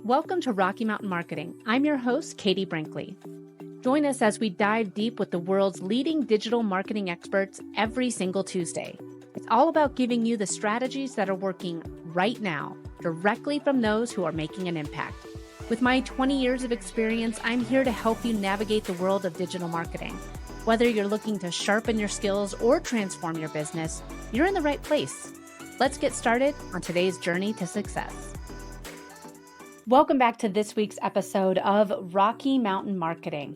Welcome to Rocky Mountain Marketing. I'm your host, Katie Brinkley. Join us as we dive deep with the world's leading digital marketing experts every single Tuesday. It's all about giving you the strategies that are working right now, directly from those who are making an impact. With my 20 years of experience, I'm here to help you navigate the world of digital marketing. Whether you're looking to sharpen your skills or transform your business, you're in the right place. Let's get started on today's journey to success. Welcome back to this week's episode of Rocky Mountain Marketing.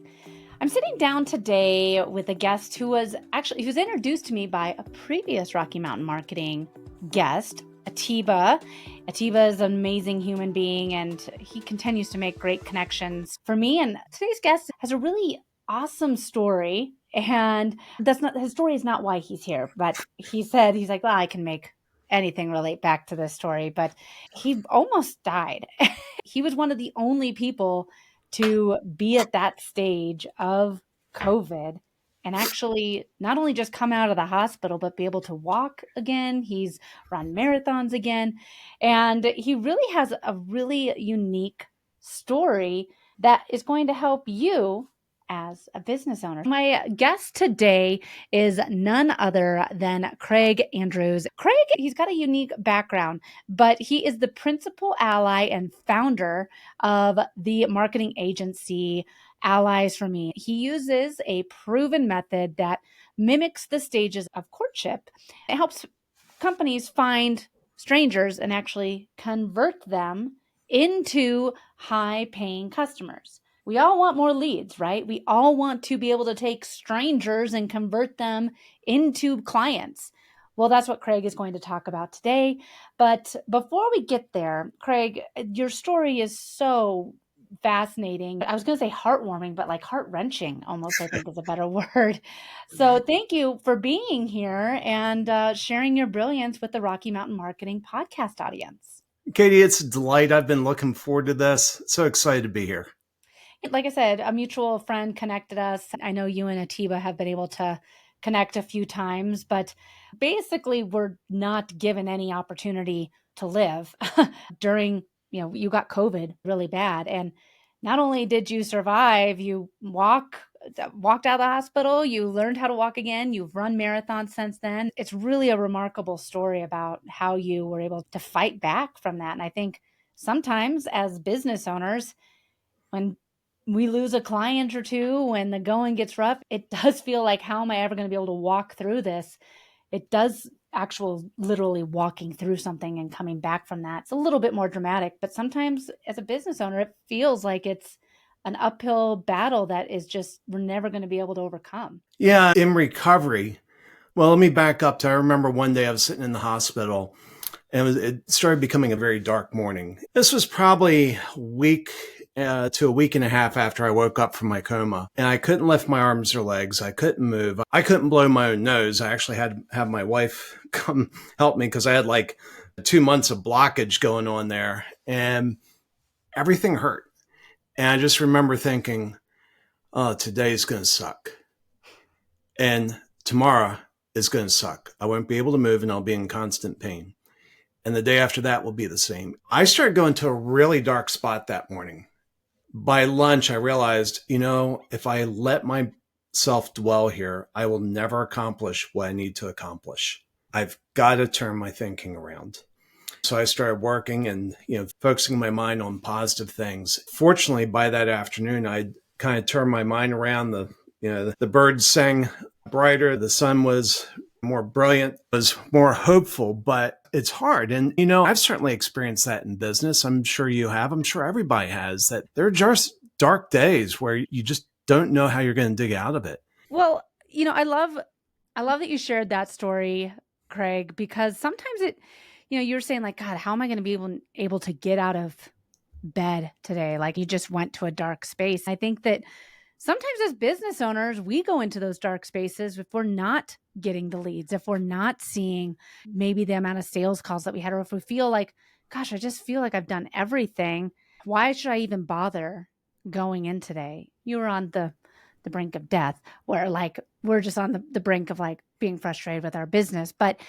I'm sitting down today with a guest who was introduced to me by a previous Rocky Mountain Marketing guest, Atiba. Atiba is an amazing human being, and he continues to make great connections for me. And today's guest has a really awesome story, and his story is not why he's here, but he's like, well, I can make anything relate back to this story, but he almost died. He was one of the only people to be at that stage of COVID and actually not only just come out of the hospital, but be able to walk again. He's run marathons again. And he really has a really unique story that is going to help you as a business owner. My guest today is none other than Craig Andrews. Craig, he's got a unique background, but he is the principal ally and founder of the marketing agency Allies for Me. He uses a proven method that mimics the stages of courtship. It helps companies find strangers and actually convert them into high-paying customers. We all want more leads, right? We all want to be able to take strangers and convert them into clients. Well, that's what Craig is going to talk about today. But before we get there, Craig, your story is so fascinating. I was going to say heartwarming, but like heart-wrenching almost, I think is a better word. So thank you for being here and sharing your brilliance with the Rocky Mountain Marketing podcast audience. Katie, it's a delight. I've been looking forward to this. So excited to be here. Like I said, a mutual friend connected us. I know you and Atiba have been able to connect a few times, but basically we're not given any opportunity to live during, you got COVID really bad. And not only did you survive, you walked out of the hospital, you learned how to walk again, you've run marathons since then. It's really a remarkable story about how you were able to fight back from that. And I think sometimes as business owners, when we lose a client or two, when the going gets rough, it does feel like, how am I ever going to be able to walk through this? It does literally walking through something and coming back from that. It's a little bit more dramatic, but sometimes as a business owner, it feels like it's an uphill battle that is just, we're never going to be able to overcome. Yeah, in recovery. Well, let me back up to, I remember one day I was sitting in the hospital and it started becoming a very dark morning. This was probably a week to a week and a half after I woke up from my coma, and I couldn't lift my arms or legs. I couldn't move. I couldn't blow my own nose. I actually had to have my wife come help me because I had like 2 months of blockage going on there, and everything hurt. And I just remember thinking, oh, today's going to suck. And tomorrow is going to suck. I won't be able to move and I'll be in constant pain. And the day after that will be the same. I started going to a really dark spot that morning. By lunch, I realized, if I let myself dwell here, I will never accomplish what I need to accomplish. I've got to turn my thinking around. So I started working and, focusing my mind on positive things. Fortunately, by that afternoon, I kind of turned my mind around. The birds sang brighter. The sun was more brilliant, was more hopeful, but it's hard. And, I've certainly experienced that in business. I'm sure you have. I'm sure everybody has, that there are just dark days where you just don't know how you're going to dig out of it. Well, I love that you shared that story, Craig, because sometimes you were saying like, God, how am I going to be able to get out of bed today? Like you just went to a dark space. I think that sometimes as business owners, we go into those dark spaces if we're not getting the leads, if we're not seeing maybe the amount of sales calls that we had, or if we feel like, gosh, I just feel like I've done everything. Why should I even bother going in today? You were on the brink of death, where like we're just on the brink of like being frustrated with our business. But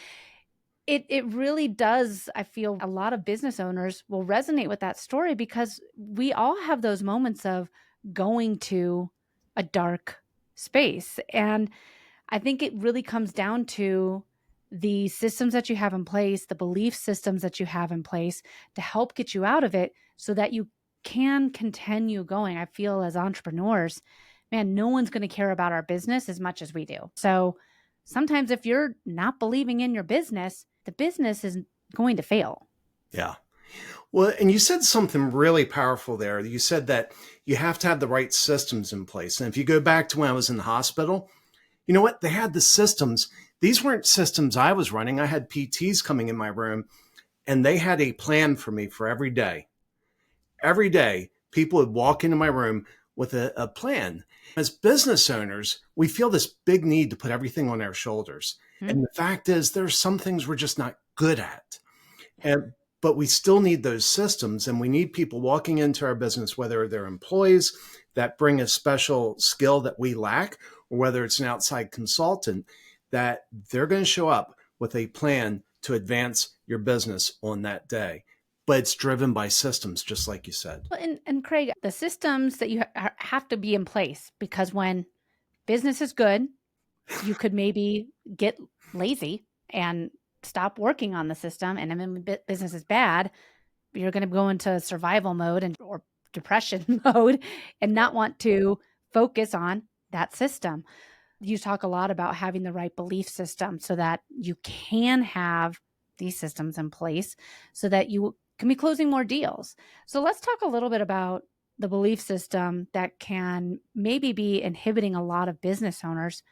It really does. I feel a lot of business owners will resonate with that story because we all have those moments of going to a dark space. And I think it really comes down to the systems that you have in place, the belief systems that you have in place to help get you out of it so that you can continue going. I feel as entrepreneurs, man, no one's going to care about our business as much as we do. So sometimes if you're not believing in your business, the business is going to fail. Yeah. Well, and you said something really powerful there. You said that you have to have the right systems in place. And if you go back to when I was in the hospital, you know what? They had the systems. These weren't systems I was running. I had PTs coming in my room, and they had a plan for me for every day. Every day, people would walk into my room with a plan. As business owners, we feel this big need to put everything on our shoulders. Hmm? And the fact is, there's some things we're just not good at. And but we still need those systems, and we need people walking into our business, whether they're employees that bring a special skill that we lack, or whether it's an outside consultant, that they're going to show up with a plan to advance your business on that day. But it's driven by systems, just like you said. Well, and Craig, the systems that you have to be in place because when business is good, you could maybe get lazy and stop working on the system. And then when business is bad, you're going to go into survival mode and or depression mode and not want to focus on that system. You talk a lot about having the right belief system so that you can have these systems in place so that you can be closing more deals. So let's talk a little bit about the belief system that can maybe be inhibiting a lot of business owners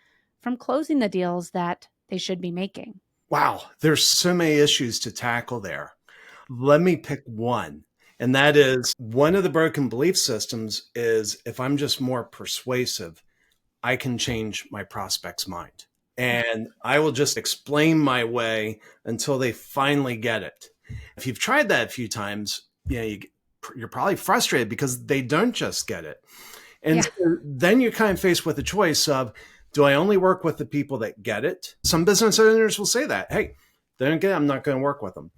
from closing the deals that they should be making. Wow, there's so many issues to tackle there. Let me pick one. And that is one of the broken belief systems is if I'm just more persuasive, I can change my prospect's mind. And I will just explain my way until they finally get it. If you've tried that a few times, you're probably frustrated because they don't just get it. And Yeah. so then you're kind of faced with the choice of, do I only work with the people that get it? Some business owners will say that, hey, they don't get it, I'm not going to work with them.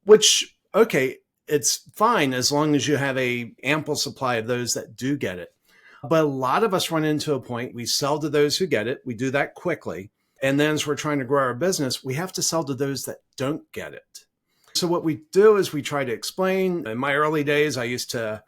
Which, okay, it's fine as long as you have a ample supply of those that do get it. But a lot of us run into a point, we sell to those who get it. We do that quickly. And then as we're trying to grow our business, we have to sell to those that don't get it. So what we do is we try to explain. In my early days, I used to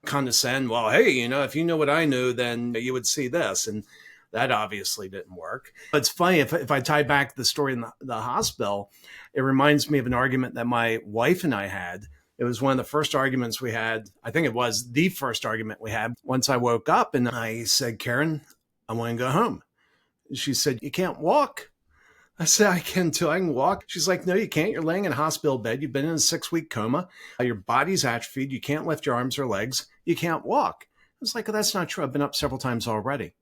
condescend, well, hey, if you know what I knew, then you would see this. And that obviously didn't work. It's funny, if I tie back the story in the hospital, it reminds me of an argument that my wife and I had. It was one of the first arguments we had. I think it was the first argument we had. Once I woke up and I said, Karen, I want to go home. She said, you can't walk. I said, I can too. I can walk. She's like, no, you can't. You're laying in a hospital bed. You've been in a 6-week coma. Your body's atrophied. You can't lift your arms or legs. You can't walk. I was like, oh, that's not true. I've been up several times already.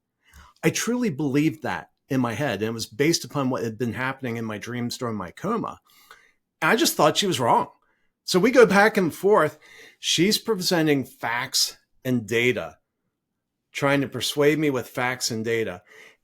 I truly believed that in my head. And it was based upon what had been happening in my dreams during my coma. And I just thought she was wrong. So we go back and forth. She's presenting facts and data, trying to persuade me with facts and data.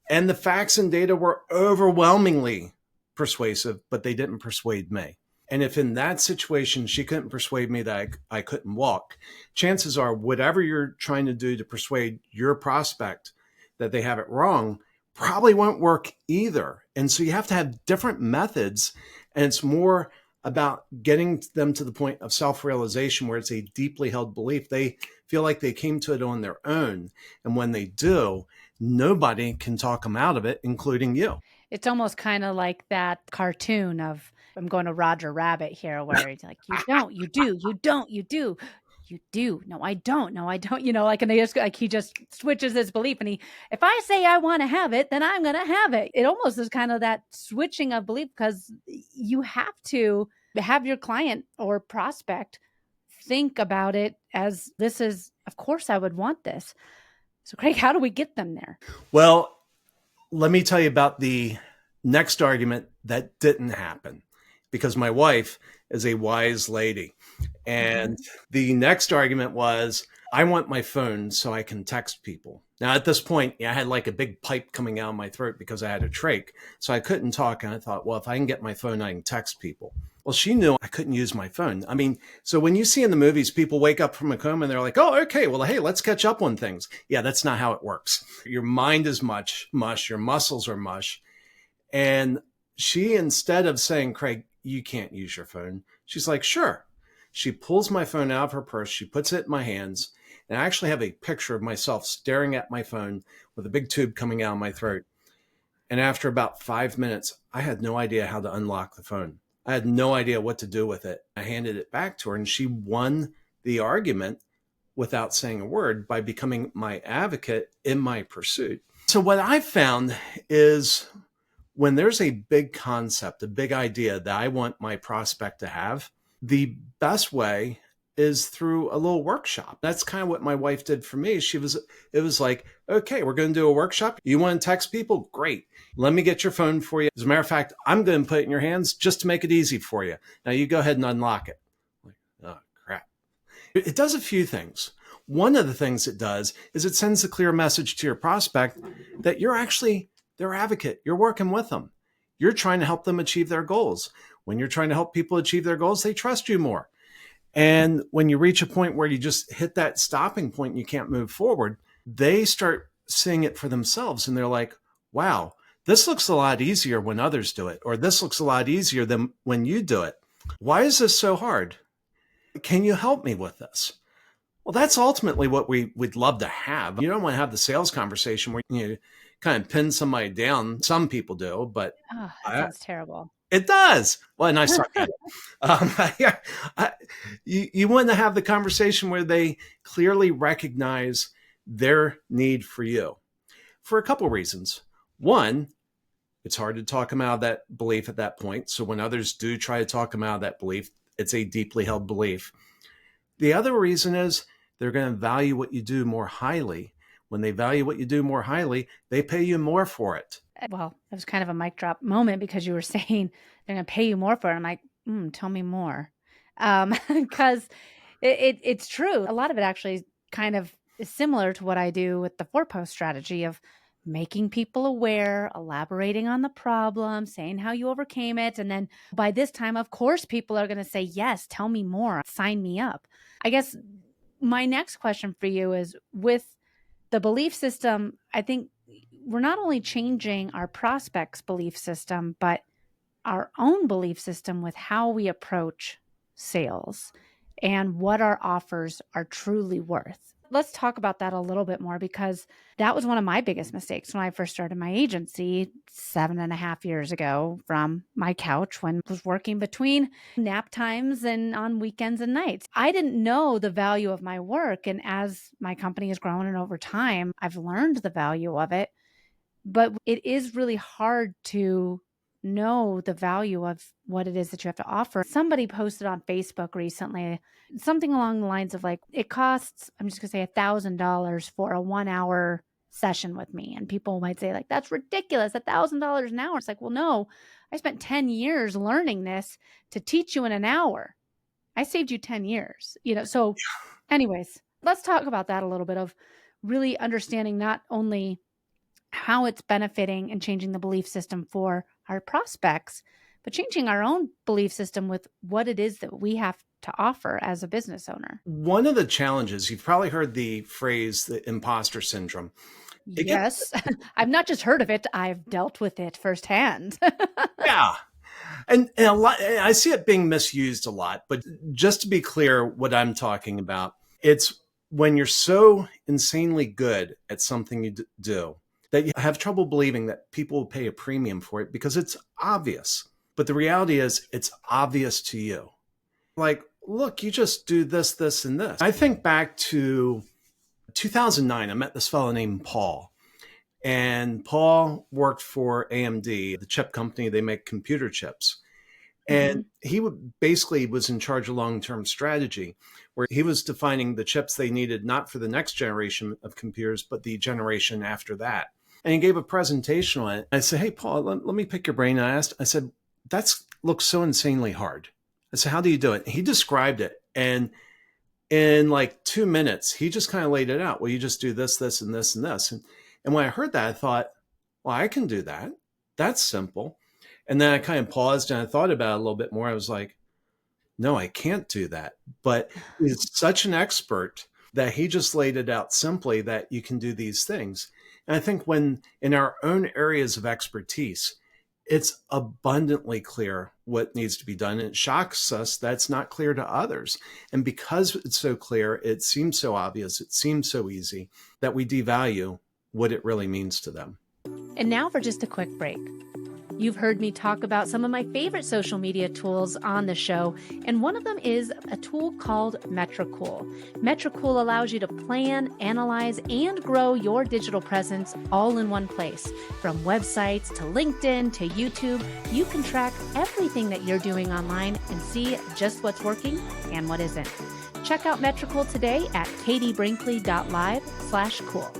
And the facts and data were overwhelmingly persuasive, but they didn't persuade me. And if in that situation, she couldn't persuade me that I couldn't walk, chances are whatever you're trying to do to persuade your prospect that they have it wrong probably won't work either. And so you have to have different methods. And it's more about getting them to the point of self-realization where it's a deeply held belief. They feel like they came to it on their own. And when they do, nobody can talk them out of it, including you. It's almost kind of like that cartoon of, I'm going to Roger Rabbit here, where it's like, you don't, you do, you don't, you do, you do. No, I don't. No, I don't. And they just like he just switches his belief, and if I say I want to have it, then I'm going to have it. It almost is kind of that switching of belief because you have to have your client or prospect think about it as this is, of course, I would want this. So, Craig, how do we get them there? Well, let me tell you about the next argument that didn't happen, because my wife is a wise lady. And the next argument was, I want my phone so I can text people. Now, at this point, I had like a big pipe coming out of my throat because I had a trach. So I couldn't talk. And I thought, well, if I can get my phone, I can text people. Well, she knew I couldn't use my phone. I mean, so when you see in the movies, people wake up from a coma and they're like, oh, okay, well, hey, let's catch up on things. Yeah, that's not how it works. Your mind is mush, your muscles are mush. And she, instead of saying, Craig, you can't use your phone, she's like, sure. She pulls my phone out of her purse. She puts it in my hands. And I actually have a picture of myself staring at my phone with a big tube coming out of my throat. And after about 5 minutes, I had no idea how to unlock the phone. I had no idea what to do with it. I handed it back to her and she won the argument without saying a word by becoming my advocate in my pursuit. So what I've found is when there's a big concept, a big idea that I want my prospect to have, the best way is through a little workshop. That's kind of what my wife did for me. It was like, okay, we're going to do a workshop. You want to text people? Great. Let me get your phone for you. As a matter of fact, I'm going to put it in your hands just to make it easy for you. Now you go ahead and unlock it. Like, oh, crap. It does a few things. One of the things it does is it sends a clear message to your prospect that you're actually their advocate. You're working with them. You're trying to help them achieve their goals. When you're trying to help people achieve their goals, they trust you more. And when you reach a point where you just hit that stopping point and you can't move forward, they start seeing it for themselves. And they're like, wow, this looks a lot easier when others do it, or this looks a lot easier than when you do it. Why is this so hard? Can you help me with this? Well, that's ultimately what we'd love to have. You don't want to have the sales conversation where you kind of pin somebody down. Some people do, but Oh, that sounds terrible. It does. Well, and I suck at it. You want to have the conversation where they clearly recognize their need for you for a couple reasons. One, it's hard to talk them out of that belief at that point. So when others do try to talk them out of that belief, it's a deeply held belief. The other reason is they're going to value what you do more highly. When they value what you do more highly, they pay you more for it. Well, it was kind of a mic drop moment because you were saying they're going to pay you more for it. I'm like, tell me more. Because it's true. A lot of it actually kind of is similar to what I do with the 4-post strategy of making people aware, elaborating on the problem, saying how you overcame it. And then by this time, of course, people are going to say, yes, tell me more, sign me up. I guess my next question for you is with the belief system, I think we're not only changing our prospects' belief system, but our own belief system with how we approach sales and what our offers are truly worth. Let's talk about that a little bit more because that was one of my biggest mistakes when I first started my agency 7.5 years ago from my couch when I was working between nap times and on weekends and nights. I didn't know the value of my work. And as my company has grown and over time, I've learned the value of it. But it is really hard to know the value of what it is that you have to offer. Somebody posted on Facebook recently something along the lines of like, it costs, I'm just going to say $1,000 for a 1-hour session with me. And people might say like, that's ridiculous, $1,000 an hour. It's like, well, no, I spent 10 years learning this to teach you in an hour. I saved you 10 years, So anyways, let's talk about that a little bit of really understanding not only how it's benefiting and changing the belief system for our prospects, but changing our own belief system with what it is that we have to offer as a business owner. One of the challenges, you've probably heard the phrase, the imposter syndrome. Yes. I've not just heard of it, I've dealt with it firsthand. Yeah. And a lot, I see it being misused a lot, but just to be clear what I'm talking about, it's when you're so insanely good at something you do that you have trouble believing that people will pay a premium for it because it's obvious. But the reality is it's obvious to you. Like, look, you just do this, this, and this. I think back to 2009, I met this fellow named Paul. And Paul worked for AMD, the chip company. They make computer chips. And he basically was in charge of long-term strategy, where he was defining the chips they needed, not for the next generation of computers, but the generation after that. And he gave a presentation on it. I said, hey, Paul, let me pick your brain. I said, that looks so insanely hard. I said, how do you do it? He described it. And In like 2 minutes, he just kind of laid it out. Well, you just do this, this, and this, and this. And when I heard that, I thought, well, I can do that. That's simple. And then I kind of paused and I thought about it a little bit more. I was like, no, I can't do that. But he's such an expert that he just laid it out simply that you can do these things. And I think when in our own areas of expertise, it's abundantly clear what needs to be done. And it shocks us that's not clear to others. And because it's so clear, it seems so obvious, it seems so easy that we devalue what it really means to them. And now for just a quick break. You've heard me talk about some of my favorite social media tools on the show, and one of them is a tool called Metricool. Metricool allows you to plan, analyze, and grow your digital presence all in one place. From websites to LinkedIn to YouTube, you can track everything that you're doing online and see just what's working and what isn't. Check out Metricool today at katiebrinkley.live/cool.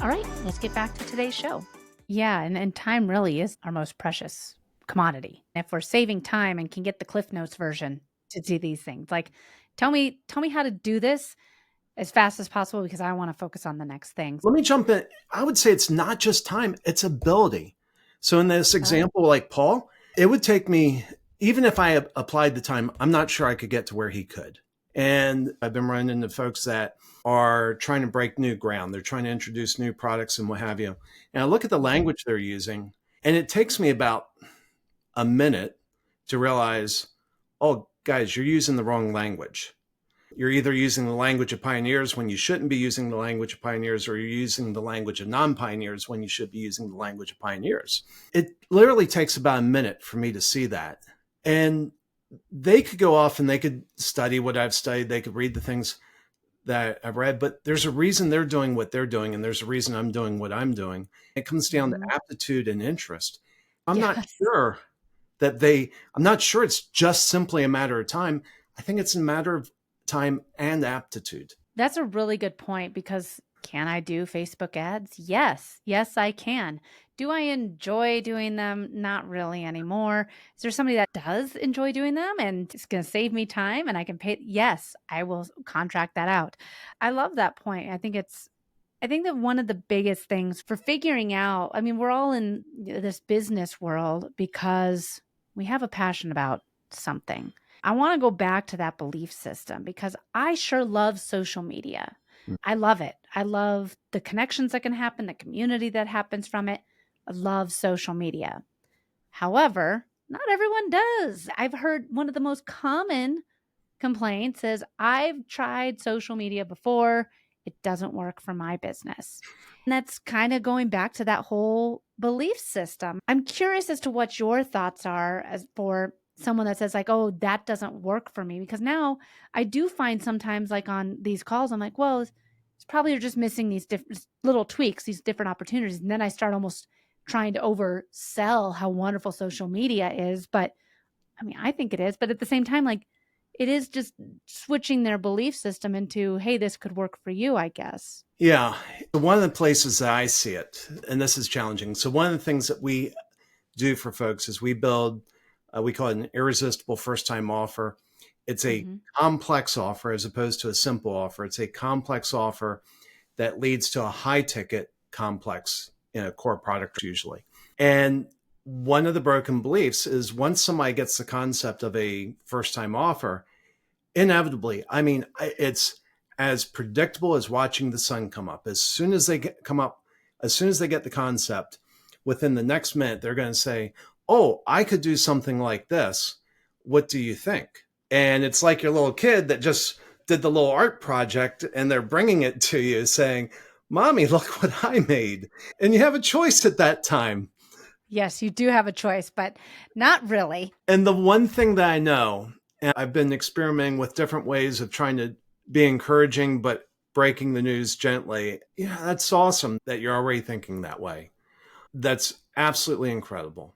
All right, let's get back to today's show. Yeah, and time really is our most precious commodity. If we're saving time and can get the Cliff Notes version to do these things, like tell me how to do this as fast as possible because I want to focus on the next thing. Let me jump in. I would say it's not just time, it's ability. So in this example, like Paul, it would take me, even if I applied the time, I'm not sure I could get to where he could. And I've been running into folks that are trying to break new ground. They're trying to introduce new products and what have you. And I look at the language they're using, and it takes me about a minute to realize, oh, guys, you're using the wrong language. You're either using the language of pioneers when you shouldn't be using the language of pioneers, or you're using the language of non-pioneers when you should be using the language of pioneers. It literally takes about a minute for me to see that. And they could go off and they could study what I've studied. They could read the things that I've read, but there's a reason they're doing what they're doing. And there's a reason I'm doing what I'm doing. It comes down to aptitude and interest. I'm not sure it's just simply a matter of time. I think it's a matter of time and aptitude. That's a really good point because can I do Facebook ads? Yes, I can. Do I enjoy doing them? Not really anymore. Is there somebody that does enjoy doing them and it's going to save me time and I can pay? Yes, I will contract that out. I love that point. I think that one of the biggest things for figuring out, I mean, we're all in this business world because we have a passion about something. I want to go back to that belief system because I sure love social media. I love it. I love the connections that can happen, the community that happens from it. I love social media. However, not everyone does. I've heard one of the most common complaints is I've tried social media before. It doesn't work for my business. And that's kind of going back to that whole belief system. I'm curious as to what your thoughts are as for someone that says like, oh, that doesn't work for me. Because now I do find sometimes like on these calls, I'm like, well, it's probably you're just missing these different little tweaks, these different opportunities. And then I start almost trying to oversell how wonderful social media is. But I mean, I think it is. But at the same time, like it is just switching their belief system into, hey, this could work for you, I guess. Yeah. One of the places that I see it, and this is challenging. So one of the things that we do for folks is we build, we call it an irresistible first-time offer. It's a complex offer as opposed to a simple offer. It's a complex offer that leads to a high-ticket complex in a core product usually. And one of the broken beliefs is once somebody gets the concept of a first-time offer, inevitably, I mean, it's as predictable as watching the sun come up. As soon as they get the concept, within the next minute, they're going to say, oh, I could do something like this. What do you think? And it's like your little kid that just did the little art project and they're bringing it to you saying, Mommy, look what I made. And you have a choice at that time. Yes, you do have a choice, but not really. And the one thing that I know, and I've been experimenting with different ways of trying to be encouraging, but breaking the news gently. Yeah, that's awesome that you're already thinking that way. That's absolutely incredible.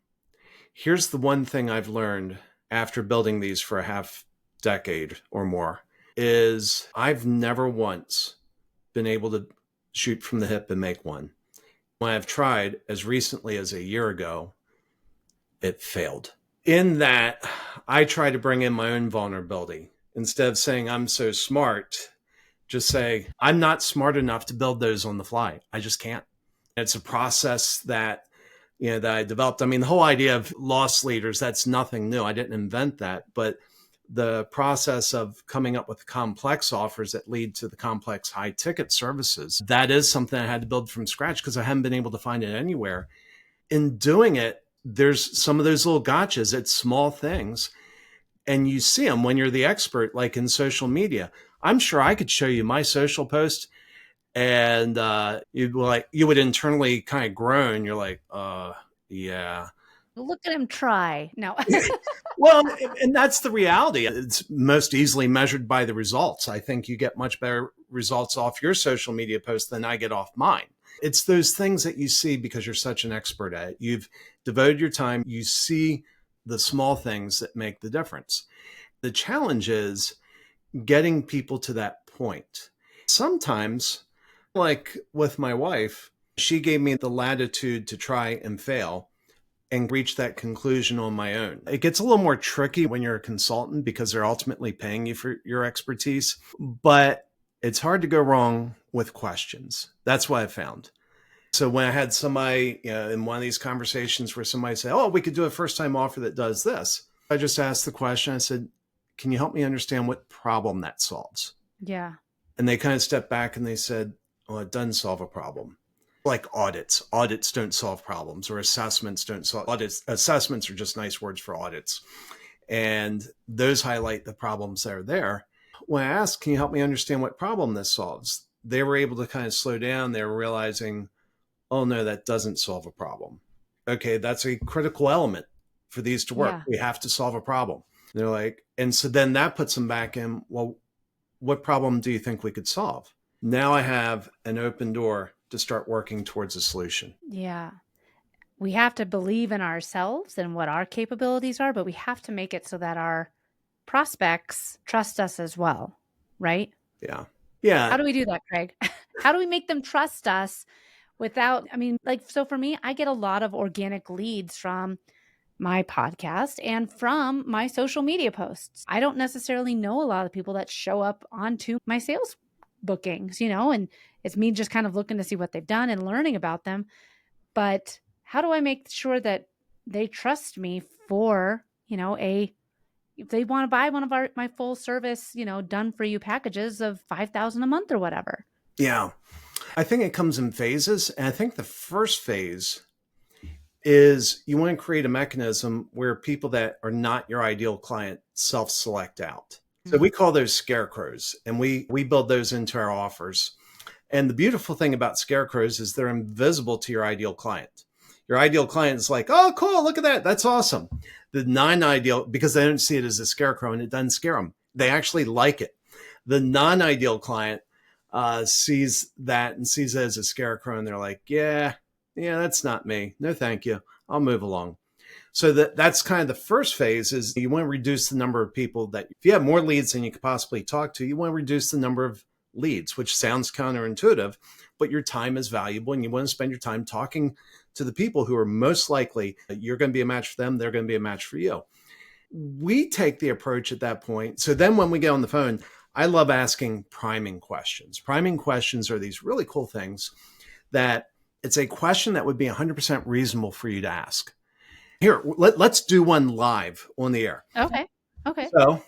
Here's the one thing I've learned after building these for a half decade or more is I've never once been able to shoot from the hip and make one. When I've tried as recently as a year ago, it failed. In that, I try to bring in my own vulnerability. Instead of saying I'm so smart, just say, I'm not smart enough to build those on the fly. I just can't. It's a process that, that I developed. I mean, the whole idea of loss leaders, that's nothing new. I didn't invent that, but the process of coming up with complex offers that lead to the complex high ticket services, that is something I had to build from scratch because I haven't been able to find it anywhere. In doing it, there's some of those little gotchas. It's small things. And you see them when you're the expert, like in social media. I'm sure I could show you my social post and you would internally kind of groan. You're like, yeah. Look at him try. No. Well, and that's the reality. It's most easily measured by the results. I think you get much better results off your social media posts than I get off mine. It's those things that you see because you're such an expert at it. You've devoted your time. You see the small things that make the difference. The challenge is getting people to that point. Sometimes, like with my wife, she gave me the latitude to try and fail and reach that conclusion on my own. It gets a little more tricky when you're a consultant because they're ultimately paying you for your expertise, but it's hard to go wrong with questions. That's what I found. So when I had somebody in one of these conversations where somebody said, oh, we could do a first-time offer that does this, I just asked the question. I said, can you help me understand what problem that solves? Yeah. And they kind of stepped back and they said, well, it doesn't solve a problem. Like audits. Audits don't solve problems, or assessments don't solve audits. Assessments are just nice words for audits. And those highlight the problems that are there. When I asked, can you help me understand what problem this solves? They were able to kind of slow down. They were realizing, oh no, that doesn't solve a problem. Okay, that's a critical element for these to work. Yeah. We have to solve a problem. They're like, and so then that puts them back in, well, what problem do you think we could solve? Now I have an open door to start working towards a solution. Yeah. We have to believe in ourselves and what our capabilities are, but we have to make it so that our prospects trust us as well, right? Yeah. Yeah. How do we do that, Craig? How do we make them trust us without, so for me, I get a lot of organic leads from my podcast and from my social media posts. I don't necessarily know a lot of people that show up onto my sales bookings, and it's me just kind of looking to see what they've done and learning about them. But how do I make sure that they trust me for, if they want to buy one of my full service, done for you packages of $5,000 a month or whatever? Yeah. I think it comes in phases. And I think the first phase is you want to create a mechanism where people that are not your ideal client self-select out. So we call those scarecrows, and we build those into our offers. And the beautiful thing about scarecrows is they're invisible to your ideal client. Your ideal client is like, oh, cool, look at that. That's awesome. The non-ideal, because they don't see it as a scarecrow and it doesn't scare them. They actually like it. The non-ideal client sees that and sees it as a scarecrow, and they're like, yeah, that's not me. No, thank you. I'll move along. So that's kind of the first phase is you want to reduce the number of people that, if you have more leads than you could possibly talk to, you want to reduce the number of leads, which sounds counterintuitive, but your time is valuable and you want to spend your time talking to the people who are most likely you're going to be a match for them. They're going to be a match for you. We take the approach at that point. So then when we get on the phone, I love asking priming questions. Priming questions are these really cool things that it's a question that would be 100% reasonable for you to ask. Here, let's do one live on the air. Okay. So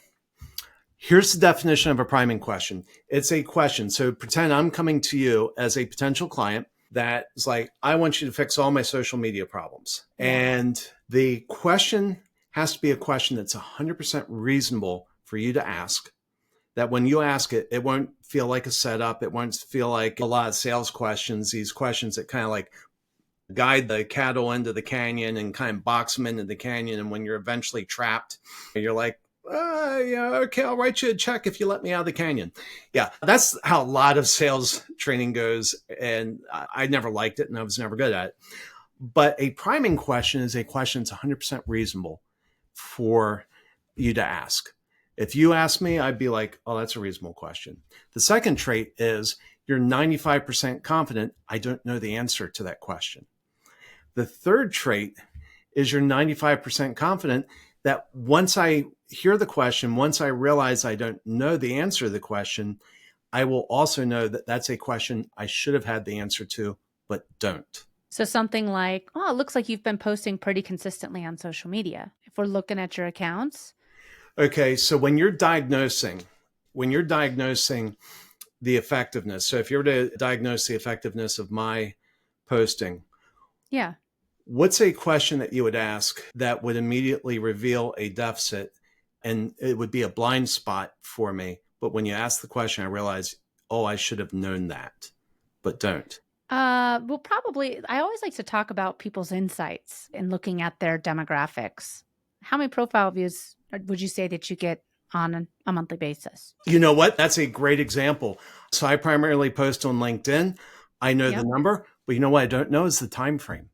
here's the definition of a priming question. It's a question. So pretend I'm coming to you as a potential client that is like, I want you to fix all my social media problems. And the question has to be a question that's 100% reasonable for you to ask. That when you ask it, it won't feel like a setup. It won't feel like a lot of sales questions, these questions that kind of like guide the cattle into the canyon and kind of box them into the canyon. And when you're eventually trapped, you're like, yeah, okay, I'll write you a check if you let me out of the canyon. Yeah, that's how a lot of sales training goes. And I never liked it and I was never good at it. But a priming question is a question that's 100% reasonable for you to ask. If you ask me, I'd be like, oh, that's a reasonable question. The second trait is you're 95% confident I don't know the answer to that question. The third trait is you're 95% confident that once I hear the question, once I realize I don't know the answer to the question, I will also know that that's a question I should have had the answer to, but don't. So something like, oh, it looks like you've been posting pretty consistently on social media. If we're looking at your accounts. Okay, so when you're diagnosing the effectiveness, so if you were to diagnose the effectiveness of my posting, Yeah. what's a question that you would ask that would immediately reveal a deficit, and it would be a blind spot for me? But when you ask the question, I realize, oh, I should have known that, but don't. Well, probably, I always like to talk about people's insights and looking at their demographics. How many profile views would you say that you get on a monthly basis? You know what? That's a great example. So I primarily post on LinkedIn. I know the Yep. number, but you know what I don't know is the time frame.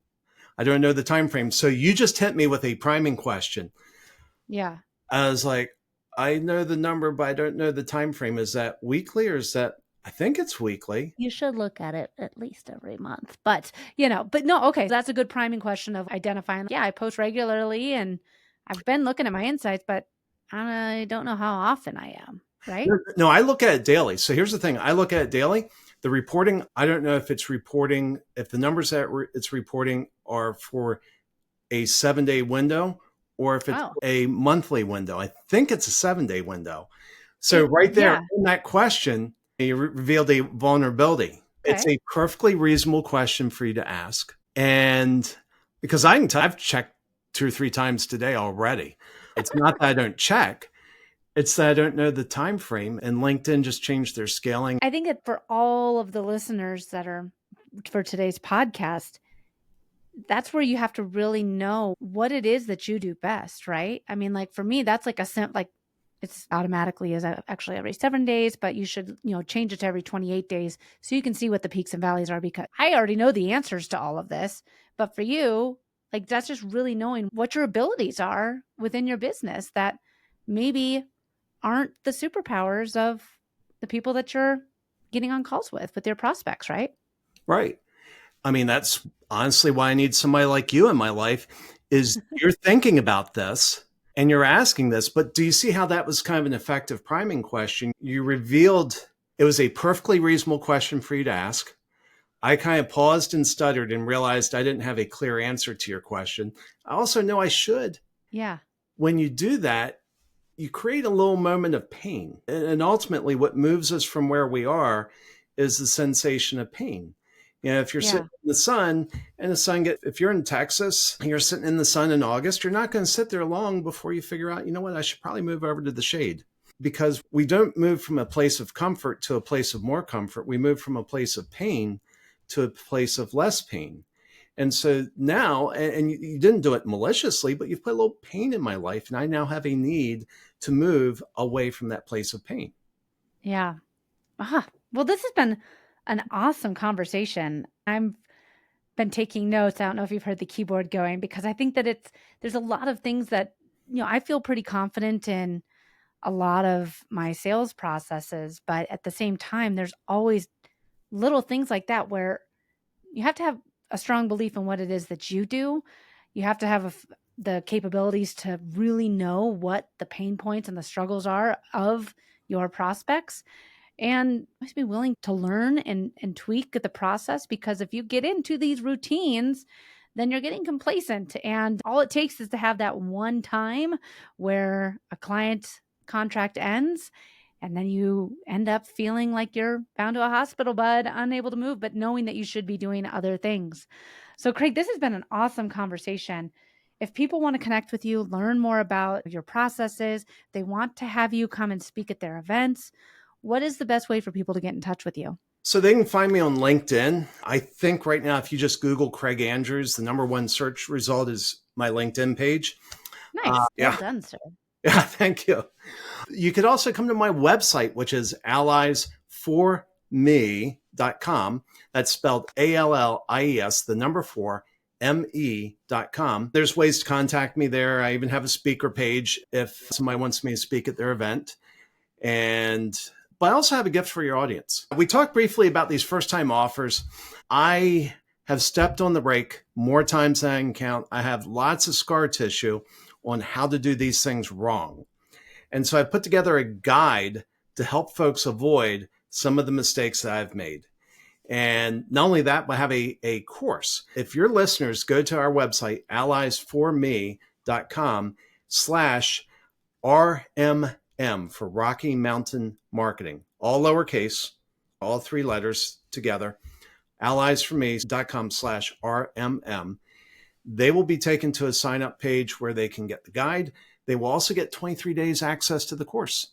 I don't know the time frame. So you just hit me with a priming question. Yeah. I was like, I know the number, but I don't know the time frame. Is that weekly or is that? I think it's weekly. You should look at it at least every month. But no, okay. That's a good priming question of identifying. Yeah, I post regularly and I've been looking at my insights, but I don't know how often I am. Right. No, I look at it daily. So here's the thing: I look at it daily. The reporting, I don't know if it's reporting, if the numbers that it's reporting are for a 7-day window or if it's Oh, a monthly window. I think it's a 7-day window. So right there yeah. in that question, you revealed a vulnerability. It's Okay. a perfectly reasonable question for you to ask. And because I can tell, I've checked 2 or 3 times today already. It's not that I don't check. It's that I don't know the time frame, and LinkedIn just changed their scaling. I think that for all of the listeners that are for today's podcast, that's where you have to really know what it is that you do best, right? I mean, like for me, that's like like it's automatically is actually every 7 days, but you should, change it to every 28 days so you can see what the peaks and valleys are because I already know the answers to all of this. But for you, like that's just really knowing what your abilities are within your business that maybe aren't the superpowers of the people that you're getting on calls with their prospects, right? Right. I mean, that's honestly why I need somebody like you in my life is you're thinking about this and you're asking this, but do you see how that was kind of an effective priming question? You revealed it was a perfectly reasonable question for you to ask. I kind of paused and stuttered and realized I didn't have a clear answer to your question. I also know I should. Yeah. When you do that, you create a little moment of pain. And ultimately, what moves us from where we are is the sensation of pain. If you're Yeah. sitting in the sun and the sun if you're in Texas and you're sitting in the sun in August, you're not going to sit there long before you figure out, you know what, I should probably move over to the shade. Because we don't move from a place of comfort to a place of more comfort. We move from a place of pain to a place of less pain. And so now, and you didn't do it maliciously, but you've put a little pain in my life. And I now have a need to move away from that place of pain. Yeah. Well, this has been an awesome conversation. I've been taking notes. I don't know if you've heard the keyboard going because I think that there's a lot of things that, I feel pretty confident in a lot of my sales processes, but at the same time, there's always little things like that where you have to have a strong belief in what it is that you do. You have to have the capabilities to really know what the pain points and the struggles are of your prospects and must be willing to learn and tweak the process because if you get into these routines, then you're getting complacent. And all it takes is to have that one time where a client contract ends and then you end up feeling like you're bound to a hospital bed, unable to move, but knowing that you should be doing other things. So, Craig, this has been an awesome conversation. If people want to connect with you, learn more about your processes, they want to have you come and speak at their events, what is the best way for people to get in touch with you? So they can find me on LinkedIn. I think right now, if you just Google Craig Andrews, the number one search result is my LinkedIn page. Nice. Well Yeah. done, sir. Yeah, thank you. You could also come to my website, which is alliesforme.com. That's spelled ALLIES, the number 4, ME.com. There's ways to contact me there. I even have a speaker page if somebody wants me to speak at their event. But I also have a gift for your audience. We talked briefly about these first-time offers. I have stepped on the brake more times than I can count. I have lots of scar tissue on how to do these things wrong. And so I put together a guide to help folks avoid some of the mistakes that I've made. And not only that, but have a course. If your listeners go to our website, alliesforme.com/RMM for Rocky Mountain Marketing, all lowercase, all three letters together, alliesforme.com/RMM. They will be taken to a sign up page where they can get the guide. They will also get 23 days access to the course.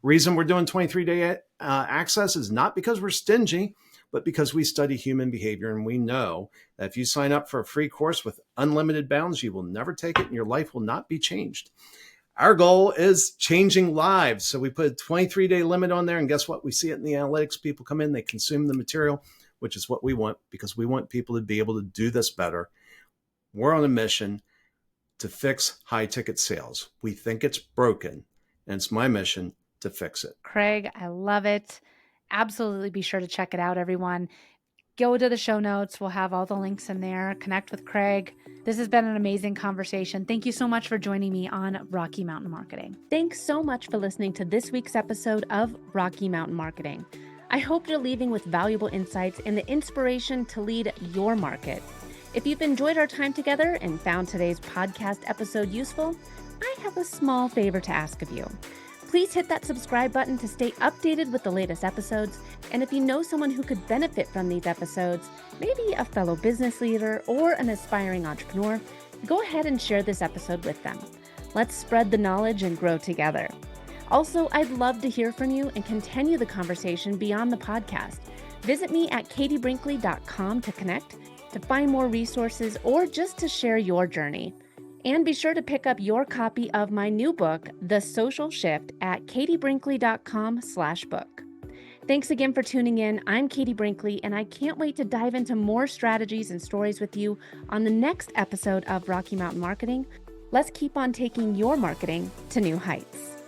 Reason we're doing 23-day access is not because we're stingy, but because we study human behavior, and we know that if you sign up for a free course with unlimited bounds, you will never take it and your life will not be changed. Our goal is changing lives. So we put a 23-day limit on there, and guess what? We see it in the analytics. People come in, they consume the material, which is what we want, because we want people to be able to do this better. We're on a mission to fix high-ticket sales. We think it's broken, and it's my mission to fix it. Craig, I love it. Absolutely be sure to check it out, everyone. Go to the show notes. We'll have all the links in there. Connect with Craig. This has been an amazing conversation. Thank you so much for joining me on Rocky Mountain Marketing. Thanks so much for listening to this week's episode of Rocky Mountain Marketing. I hope you're leaving with valuable insights and the inspiration to lead your market. If you've enjoyed our time together and found today's podcast episode useful, I have a small favor to ask of you. Please hit that subscribe button to stay updated with the latest episodes. And if you know someone who could benefit from these episodes, maybe a fellow business leader or an aspiring entrepreneur, go ahead and share this episode with them. Let's spread the knowledge and grow together. Also, I'd love to hear from you and continue the conversation beyond the podcast. Visit me at katiebrinkley.com to connect, to find more resources, or just to share your journey. And be sure to pick up your copy of my new book, The Social Shift, at katiebrinkley.com/book. Thanks again for tuning in. I'm Katie Brinkley, and I can't wait to dive into more strategies and stories with you on the next episode of Rocky Mountain Marketing. Let's keep on taking your marketing to new heights.